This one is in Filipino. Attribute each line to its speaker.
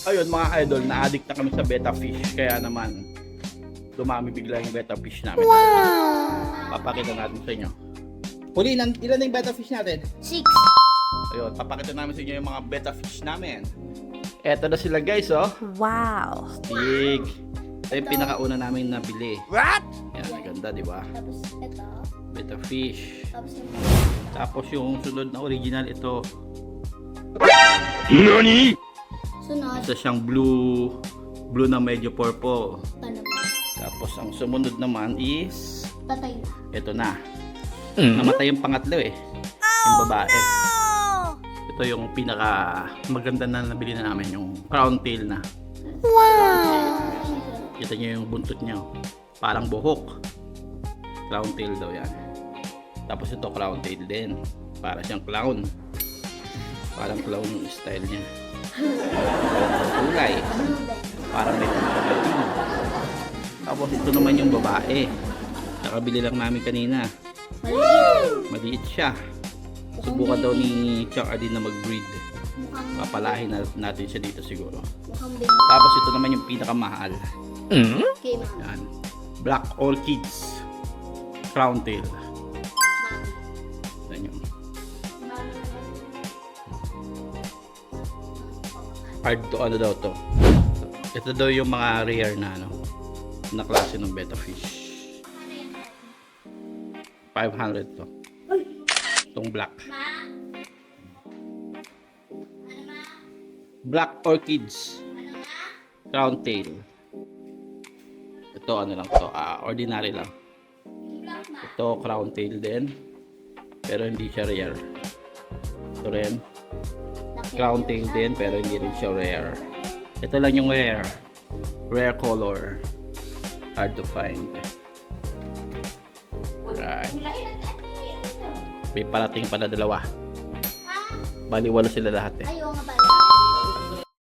Speaker 1: Ayun mga idol, na-addict na kami sa betta fish. Kaya naman, dumami bigla yung betta fish namin. Papakita natin sa inyo. Huli, ilan na yung betta fish natin?
Speaker 2: 6.
Speaker 1: Ayun, papakita namin sa inyo yung mga betta fish namin. Eto na sila guys, oh.
Speaker 2: Wow.
Speaker 1: Stig. Ito yung pinakauna namin nabili.
Speaker 3: What?
Speaker 1: Yan, maganda, di ba?
Speaker 2: Tapos ito.
Speaker 1: Betta fish.
Speaker 2: Tapos yung
Speaker 1: Tapos yung sunod na original, ito.
Speaker 3: Nani?
Speaker 2: sunod.
Speaker 1: Isa siyang blue na medyo purple.
Speaker 2: Ito naman.
Speaker 1: Tapos ang sumunod naman is
Speaker 2: Tatay na.
Speaker 1: ito na. Namatay yung pangatlo eh. Yung babae. Ito yung pinaka maganda na nabili na namin, yung crown tail na. Kita niyo yung buntot niya. Parang buhok. Crown tail daw yan. Tapos ito crown tail din. Para siyang clown. Parang clown yung style niya. Kulay.
Speaker 2: Blue din.
Speaker 1: Parang may pagkakating. Tapos ito naman yung babae. Nakabili lang namin kanina.
Speaker 2: Maliit.
Speaker 1: Maliit siya. Subukan daw ni Chuck Adin na mag-breed.
Speaker 2: Mukhang,
Speaker 1: Papalahin natin siya dito siguro.
Speaker 2: mukhang baby.
Speaker 1: Tapos ito naman yung pinakamahal.
Speaker 2: Kay mama.
Speaker 1: Yan. Black Orchids. Crown tail. Yan yung hard to ano daw to. Ito daw yung mga rare na ano na klase ng betta fish. 500 to. Itong black. Black Orchids. Crown tail. Ito ano lang to, ordinary lang. Ito crown tail din. Pero hindi siya rare. Ito rin. Crown tail din pero hindi rin siya rare. Ito lang yung rare. Rare color. Hard to find. Right. May parating pa na dalawa. Bali wala sila lahat eh.
Speaker 2: Ayaw nga ba?